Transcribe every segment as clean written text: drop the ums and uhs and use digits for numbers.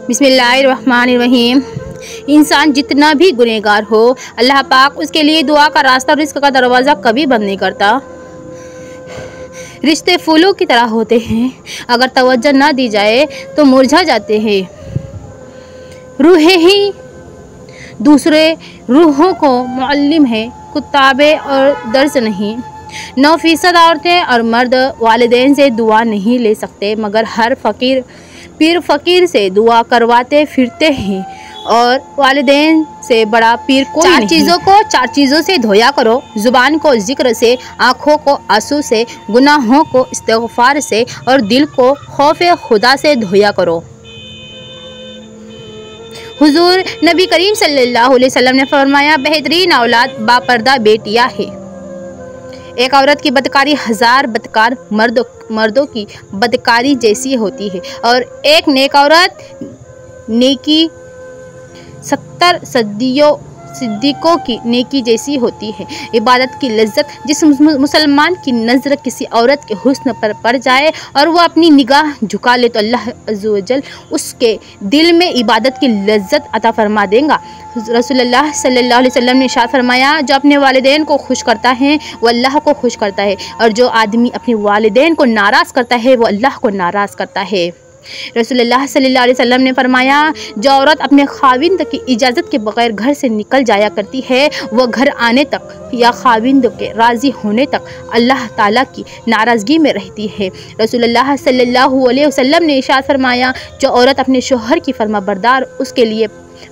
बिस्मिल्लाहिर्रहमानिर्रहीम। इंसान जितना भी गुनहगार हो, अल्लाह पाक उसके लिए दुआ का रास्ता और रिस्क का दरवाज़ा कभी बंद नहीं करता। रिश्ते फूलों की तरह होते हैं, अगर तवज्जो ना दी जाए तो मुरझा जाते हैं। रूहें ही दूसरे रूहों को मुअल्लिम है, कुताबे और दर्स नहीं। 9% औरतें और मर्द वालिदैन से दुआ नहीं ले सकते, मगर हर फ़कीर पीर फ़कीर से दुआ करवाते फिरते हैं, और वालिदैन से बड़ा पीर कोई नहीं। चार चीज़ों से धोया करो, ज़ुबान को ज़िक्र से, आँखों को आंसू से, गुनाहों को इस्तिग़फ़ार से, और दिल को खौफ़े खुदा से धोया करो। हुज़ूर नबी करीम सल्लल्लाहु अलैहि वसल्लम ने फरमाया, बेहतरीन औलाद बापर्दा बेटियाँ है। एक औरत की बदकारी 1000 बदकार मर्दों की बदकारी जैसी होती है, और एक नेक औरत नेकी 70 सिद्दीकों की नेकी जैसी होती है। इबादत की लज्जत जिस मुसलमान की नज़र किसी औरत के हुस्न पर पड़ जाए और वह अपनी निगाह झुका ले, तो अल्लाह अज़्ज़ व जल उसके दिल में इबादत की लज्जत अता फरमा देगा। रसूलुल्लाह सल्लल्लाहु अलैहि वसल्लम ने इरशाद फरमाया, जो अपने वालिदैन को खुश करता है वो अल्लाह को खुश करता है, और जो आदमी अपने वालिदैन को नाराज़ करता है वो अल्लाह को नाराज़ करता है। रसूलुल्लाह सल्लल्लाहु अलैहि वसल्लम ने फरमाया, जो औरत अपने खाविंद की इजाज़त के बगैर घर से निकल जाया करती है, वह घर आने तक या खाविंद के राज़ी होने तक अल्लाह ताला की नाराज़गी में रहती है। रसूलुल्लाह सल्लल्लाहु अलैहि वसल्लम ने इरशाद फरमाया, जो औरत अपने शोहर की फरमाबरदार, उसके लिए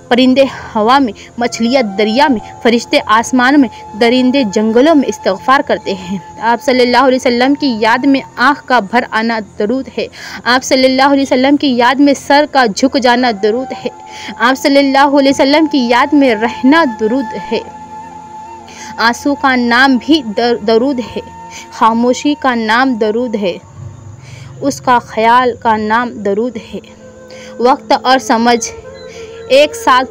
परिंदे हवा में, मछलियाँ दरिया में, फरिश्ते आसमान में, दरिंदे जंगलों में इस्तिग़फ़ार करते हैं। आप सल्लल्लाहु अलैहि वसल्लम की याद में आँख का भर आना दरूद है। आप सल्लल्लाहु अलैहि वसल्लम की याद में सर का झुक जाना दरूद है। आप सल्लल्लाहु अलैहि वसल्लम की याद में रहना दरूद है। आंसू का नाम भी दरूद है, खामोशी का नाम दरूद है, उसका ख्याल का नाम दरूद है। वक्त और समझ एक साथ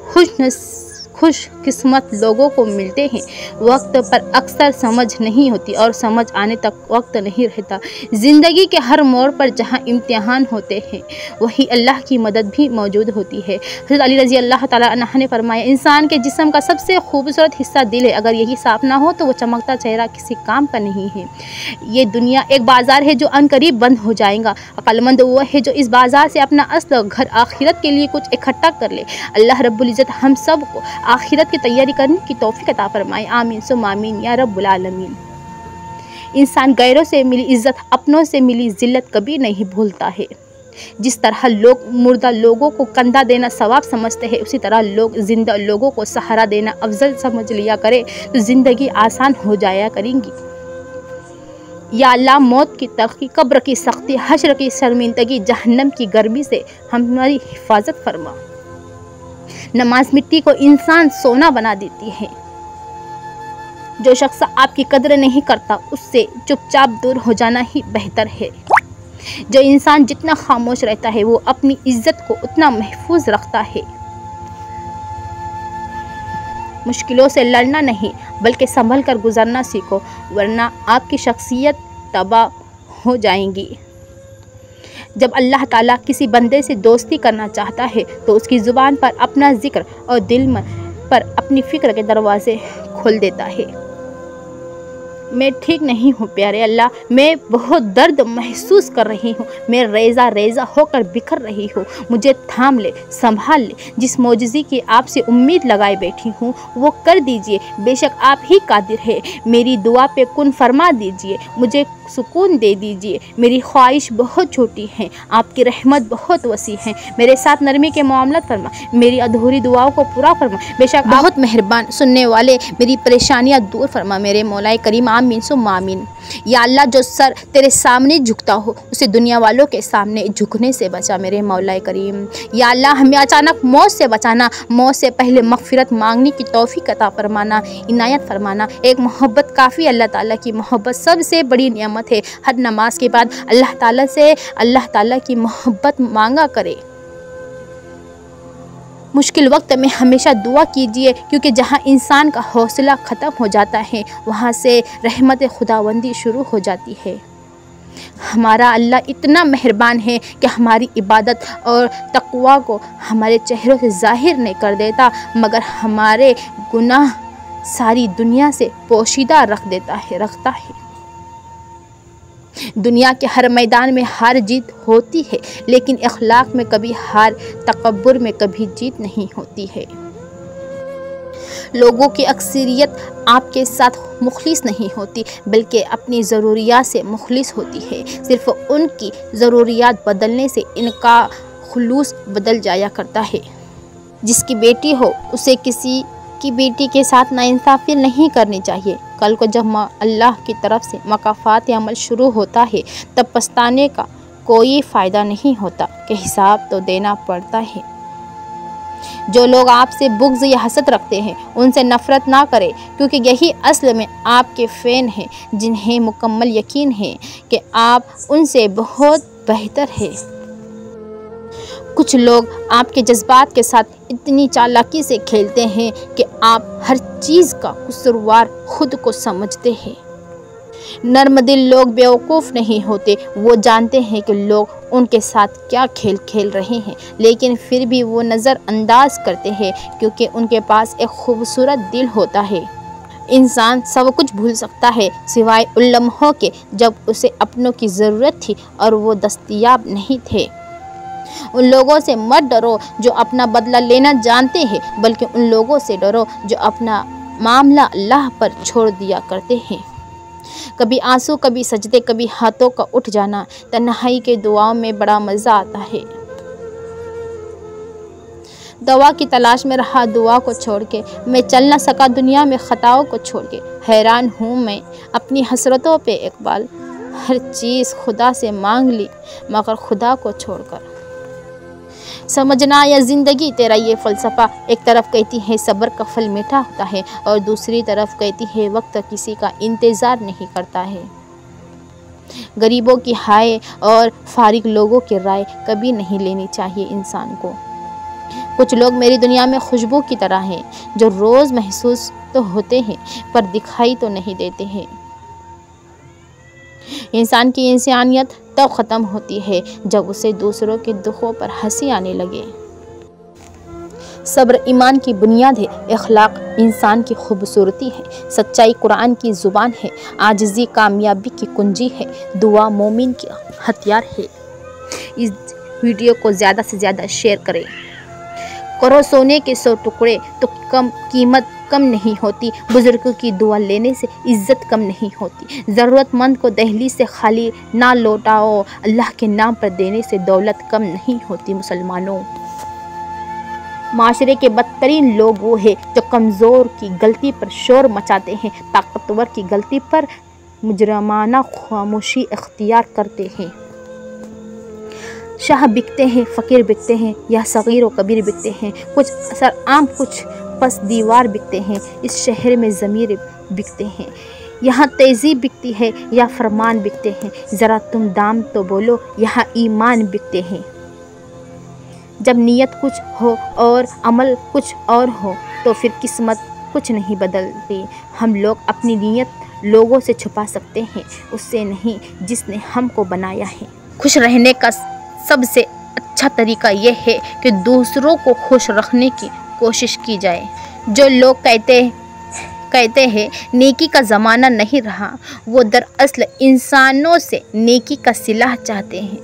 खुशकिस्मत लोगों को मिलते हैं। वक्त पर अक्सर समझ नहीं होती, और समझ आने तक वक्त नहीं रहता। ज़िंदगी के हर मोड़ पर जहाँ इम्तिहान होते हैं, वहीं अल्लाह की मदद भी मौजूद होती है। हज़रत अली रज़ी अल्लाह ताला अन्हु ने फरमाया, इंसान के जिस्म का सबसे खूबसूरत हिस्सा दिल है। अगर यही साफ़ ना हो तो वो चमकता चेहरा किसी काम का नहीं है। ये दुनिया एक बाज़ार है जो अनकरीब बंद हो जाएगा। अक्लमंद वो है जो इस बाज़ार से अपना असल घर आखिरत के लिए कुछ इकट्ठा कर ले। अल्लाह रब्बुल इज़्ज़त हम सब को आखिरत की तैयारी करने की तौफीक अता फरमाए। आमीन सुम्मा आमीन या रब्बुल आलमीन। इंसान गैरों से मिली इज़्ज़त, अपनों से मिली ज़िल्लत कभी नहीं भूलता है। जिस तरह लोग मुर्दा लोगों को कंधा देना सवाब समझते हैं, उसी तरह लोग जिंदा लोगों को सहारा देना अफजल समझ लिया करे तो ज़िंदगी आसान हो जाया करेंगी। या अल्लाह, मौत की तलखी, कब्र की सख्ती, हश्र की शर्मिंदगी, जहन्नम की गर्मी से हमारी हिफाजत फरमा। नमाज मिट्टी को इंसान सोना बना देती है। जो शख्स आपकी कदर नहीं करता, उससे चुपचाप दूर हो जाना ही बेहतर है। जो इंसान जितना खामोश रहता है, वो अपनी इज्जत को उतना महफूज रखता है। मुश्किलों से लड़ना नहीं, बल्कि संभल कर गुजरना सीखो, वरना आपकी शख्सियत तबाह हो जाएगी। जब अल्लाह ताला किसी बंदे से दोस्ती करना चाहता है, तो उसकी ज़ुबान पर अपना ज़िक्र और दिल में पर अपनी फ़िक्र के दरवाज़े खोल देता है। मैं ठीक नहीं हूँ प्यारे अल्लाह, मैं बहुत दर्द महसूस कर रही हूँ, मैं रेज़ा रेज़ा होकर बिखर रही हूँ, मुझे थाम ले, संभाल ले। जिस मौजज़े की आपसे उम्मीद लगाए बैठी हूँ वो कर दीजिए, बेशक आप ही कादिर है। मेरी दुआ पे कुन फरमा दीजिए, मुझे सुकून दे दीजिए। मेरी ख्वाहिश बहुत छोटी है, आपकी रहमत बहुत वसी है। मेरे साथ नरमी के मामलत फरमा, मेरी अधूरी दुआओं को पूरा फरमा। बेशक बहुत मेहरबान सुनने वाले, मेरी परेशानियाँ दूर फरमा मेरे मौलाए करीम। आमीन सुम्मा आमीन। या अल्लाह, जो सर तेरे सामने झुकता हो, उसे दुनिया वालों के सामने झुकने से बचा मेरे मौलाए करीम। या अल्लाह, हमें अचानक मौत से बचाना, मौत से पहले मग़फ़िरत मांगने की तौफ़ीक़ अता फरमाना, इनायत फरमाना। एक मोहब्बत काफ़ी, अल्लाह ताला की मोहब्बत सबसे बड़ी नियामत है। हर नमाज के बाद अल्लाह ताला से अल्लाह ताला की मोहब्बत मांगा करे। मुश्किल वक्त में हमेशा दुआ कीजिए, क्योंकि जहाँ इंसान का हौसला ख़त्म हो जाता है, वहाँ से रहमत खुदावंदी शुरू हो जाती है। हमारा अल्लाह इतना मेहरबान है कि हमारी इबादत और तक़वा को हमारे चेहरों से ज़ाहिर नहीं कर देता, मगर हमारे गुनाह सारी दुनिया से पोशीदा रखता है। दुनिया के हर मैदान में हार जीत होती है, लेकिन अखलाक में कभी हार, तकब्बुर में कभी जीत नहीं होती है। लोगों की अक्सरियत आपके साथ मुखलिस नहीं होती, बल्कि अपनी ज़रूरियात से मुखलिस होती है। सिर्फ़ उनकी ज़रूरियात बदलने से इनका खुलूस बदल जाया करता है। जिसकी बेटी हो उसे किसी की बेटी के साथ नाइंसाफ़ी नहीं करनी चाहिए। कल को जब अल्लाह की तरफ से मकाफ़ात अमल शुरू होता है, तब पछताने का कोई फ़ायदा नहीं होता कि हिसाब तो देना पड़ता है। जो लोग आपसे बुग़्ज़ या हसद रखते हैं, उनसे नफ़रत ना करें, क्योंकि यही असल में आपके फ़ैन हैं, जिन्हें मुकम्मल यकीन है कि आप उनसे बहुत बेहतर है। कुछ लोग आपके जज्बात के साथ इतनी चालाकी से खेलते हैं कि आप हर चीज़ का कसूरवार खुद को समझते हैं। नर्म दिल लोग बेवकूफ़ नहीं होते, वो जानते हैं कि लोग उनके साथ क्या खेल खेल रहे हैं, लेकिन फिर भी वो नज़रअंदाज करते हैं, क्योंकि उनके पास एक खूबसूरत दिल होता है। इंसान सब कुछ भूल सकता है सिवाय उन लम्हों के जब उसे अपनों की ज़रूरत थी और वो दस्तयाब नहीं थे। उन लोगों से मत डरो जो अपना बदला लेना जानते हैं, बल्कि उन लोगों से डरो जो अपना मामला अल्लाह पर छोड़ दिया करते हैं। कभी आंसू, कभी सजदे, कभी हाथों का उठ जाना। तन्हाई के दुआओं में बड़ा मज़ा आता है। दवा की तलाश में रहा दुआ को छोड़ के, मैं चल न सका दुनिया में ख़ताओं को छोड़ के। हैरान हूँ मैं अपनी हसरतों पे इकबाल, हर चीज़ खुदा से मांग ली मगर खुदा को छोड़कर। समझना या ज़िंदगी तेरा ये फ़लसफ़ा, एक तरफ कहती है सब्र का फल मीठा होता है और दूसरी तरफ कहती है वक्त किसी का इंतज़ार नहीं करता है। गरीबों की हाय और फारिग लोगों की राय कभी नहीं लेनी चाहिए इंसान को। कुछ लोग मेरी दुनिया में खुशबू की तरह हैं, जो रोज़ महसूस तो होते हैं पर दिखाई तो नहीं देते हैं। इंसान की इंसानियत तब ख़त्म होती है जब उसे दूसरों के दुखों पर हंसी आने लगे। सब्र ईमान की बुनियाद है, अखलाक इंसान की खूबसूरती है, सच्चाई कुरान की ज़ुबान है, आजिज़ी कामयाबी की कुंजी है, दुआ मोमिन की हथियार है। इस वीडियो को ज़्यादा से ज़्यादा शेयर करें। करो सोने के 100 टुकड़े तो कीमत कम नहीं होती, बुजुर्गों की दुआ लेने से इज़्ज़त कम नहीं होती। ज़रूरतमंद को दहलीज से खाली ना लौटाओ, अल्लाह के नाम पर देने से दौलत कम नहीं होती। मुसलमानों, माशरे के बदतरीन लोग वो हैं जो कमज़ोर की गलती पर शोर मचाते हैं, ताकतवर की गलती पर मुजरमाना खामोशी इख्तियार करते हैं। शाह बिकते हैं, फ़कीर बिकते हैं, या सगीर व कबीर बिकते हैं, कुछ असर आम, कुछ पस दीवार बिकते हैं। इस शहर में ज़मीर बिकते हैं, यहाँ तेज़ी बिकती है या फरमान बिकते हैं। ज़रा तुम दाम तो बोलो, यहाँ ईमान बिकते हैं। जब नीयत कुछ हो और अमल कुछ और हो तो फिर किस्मत कुछ नहीं बदलती। हम लोग अपनी नीयत लोगों से छुपा सकते हैं, उससे नहीं जिसने हमको बनाया है। खुश रहने का सबसे अच्छा तरीका यह है कि दूसरों को खुश रखने की कोशिश की जाए। जो लोग कहते हैं नेकी का ज़माना नहीं रहा, वो दरअसल इंसानों से नेकी का सिला चाहते हैं।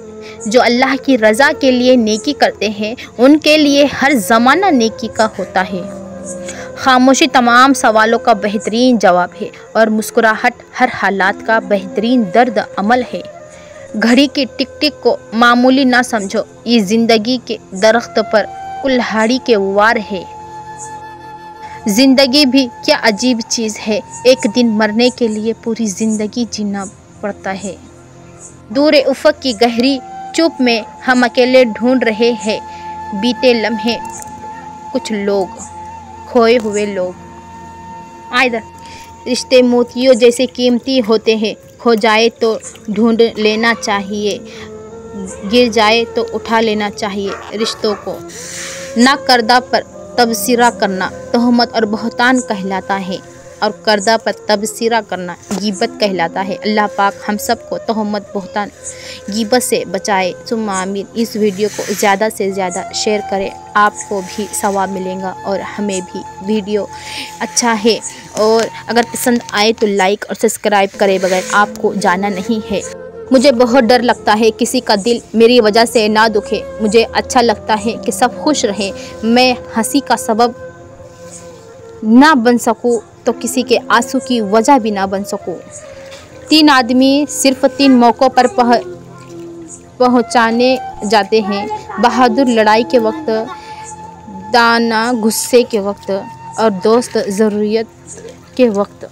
जो अल्लाह की रज़ा के लिए नेकी करते हैं, उनके लिए हर ज़माना नेकी का होता है। खामोशी तमाम सवालों का बेहतरीन जवाब है और मुस्कुराहट हर हालात का बेहतरीन दर्द अमल है। घड़ी की टिक टिक को मामूली ना समझो, ये ज़िंदगी के दरख्त पर कुल्हाड़ी के वार है। ज़िंदगी भी क्या अजीब चीज़ है, एक दिन मरने के लिए पूरी ज़िंदगी जीना पड़ता है। दूर उफ़क़ की गहरी चुप में हम अकेले ढूंढ रहे हैं बीते लम्हे, कुछ लोग खोए हुए लोग। आइदर रिश्ते मोतियों जैसे कीमती होते हैं, खो जाए तो ढूंढ लेना चाहिए, गिर जाए तो उठा लेना चाहिए। रिश्तों को ना करदा पर तबसरा करना तहमत और बहतान कहलाता है। और कर्दा पर तबसरा करना गीबत कहलाता है। अल्लाह पाक हम सबको तोहमत, बहतान, गीबत से बचाए। सुम्मा आमीन। इस वीडियो को ज़्यादा से ज़्यादा शेयर करें, आपको भी सवाब मिलेगा और हमें भी। वीडियो अच्छा है और अगर पसंद आए तो लाइक और सब्सक्राइब करे बगैर आपको जाना नहीं है। मुझे बहुत डर लगता है किसी का दिल मेरी वजह से ना दुखे। मुझे अच्छा लगता है कि सब खुश रहें। मैं हंसी का सबब ना बन सकूं तो किसी के आंसू की वजह भी ना बन सकूं। 3 आदमी सिर्फ 3 मौक़ों पर पहुंचाने जाते हैं। बहादुर लड़ाई के वक्त, दाना गुस्से के वक्त और दोस्त ज़रूरत के वक्त।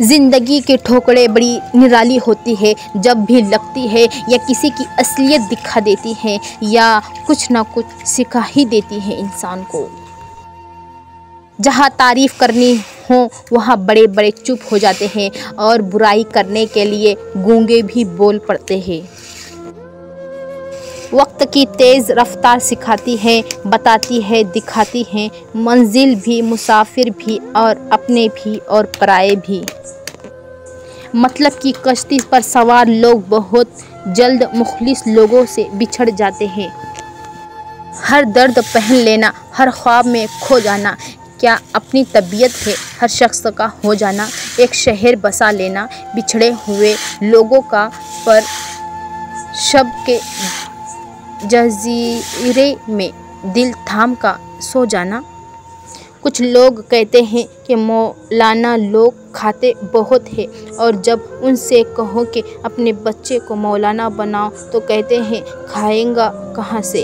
ज़िंदगी की ठोकरें बड़ी निराली होती है जब भी लगती है या किसी की असलियत दिखा देती है या कुछ ना कुछ सिखा ही देती है इंसान को। जहाँ तारीफ़ करनी हो वहाँ बड़े बड़े चुप हो जाते हैं और बुराई करने के लिए गूंगे भी बोल पड़ते हैं। वक्त की तेज़ रफ्तार सिखाती है, बताती है, दिखाती है मंजिल भी, मुसाफिर भी और अपने भी और पराए भी। मतलब की कश्ती पर सवार लोग बहुत जल्द मुखलिस लोगों से बिछड़ जाते हैं। हर दर्द पहन लेना, हर ख्वाब में खो जाना क्या अपनी तबीयत है? हर शख्स का हो जाना, एक शहर बसा लेना, बिछड़े हुए लोगों का पर शब के जजीरे में दिल थाम का सो जाना। कुछ लोग कहते हैं कि मौलाना लोग खाते बहुत हैं और जब उनसे कहो कि अपने बच्चे को मौलाना बनाओ तो कहते हैं खाएंगा कहाँ से।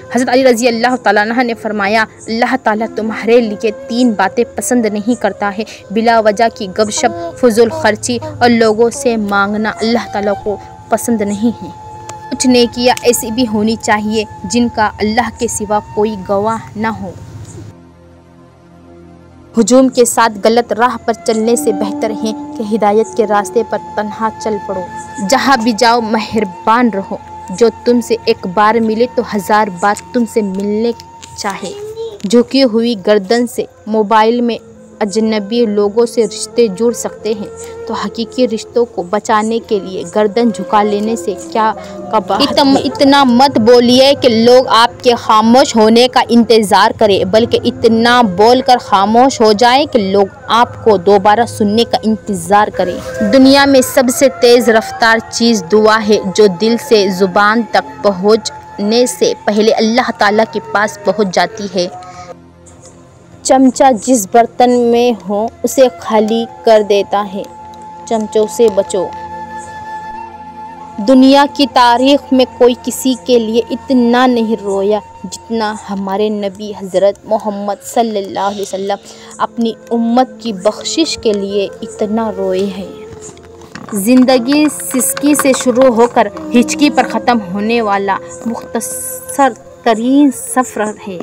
हज़रत अली रज़ी अल्लाह ताला अन्हु ने फरमाया, अल्लाह ताला तुम्हारे लिए 3 बातें पसंद नहीं करता है। बिला वजह की गपशप, फजूल खर्ची और लोगों से मांगना अल्लाह ताला को पसंद नहीं है। कुछ नेकियां ऐसी भी होनी चाहिए जिनका अल्लाह के सिवा कोई गवाह न हो। हुजूम के साथ गलत राह पर चलने से बेहतर है कि हिदायत के रास्ते पर तन्हा चल पड़ो। जहाँ भी जाओ मेहरबान रहो। जो तुमसे एक बार मिले तो 1000 बार तुमसे मिलने चाहे। झुकी हुई गर्दन से मोबाइल में अजनबी लोगों से रिश्ते जुड़ सकते हैं तो हकीकी रिश्तों को बचाने के लिए गर्दन झुका लेने से क्या कबाहत। इतना मत बोलिए कि लोग आपके खामोश होने का इंतज़ार करें, बल्कि इतना बोलकर खामोश हो जाएं कि लोग आपको दोबारा सुनने का इंतज़ार करें। दुनिया में सबसे तेज़ रफ्तार चीज़ दुआ है जो दिल से ज़ुबान तक पहुँचने से पहले अल्लाह ताला के पास पहुँच जाती है। चमचा जिस बर्तन में हो उसे खाली कर देता है। चमचों से बचो। दुनिया की तारीख़ में कोई किसी के लिए इतना नहीं रोया जितना हमारे नबी हज़रत मोहम्मद सल्लल्लाहु अलैहि वसल्लम अपनी उम्मत की बख्शिश के लिए इतना रोए हैं। ज़िंदगी सिसकी से शुरू होकर हिचकी पर ख़त्म होने वाला मुख्तसर तरीन सफ़र है।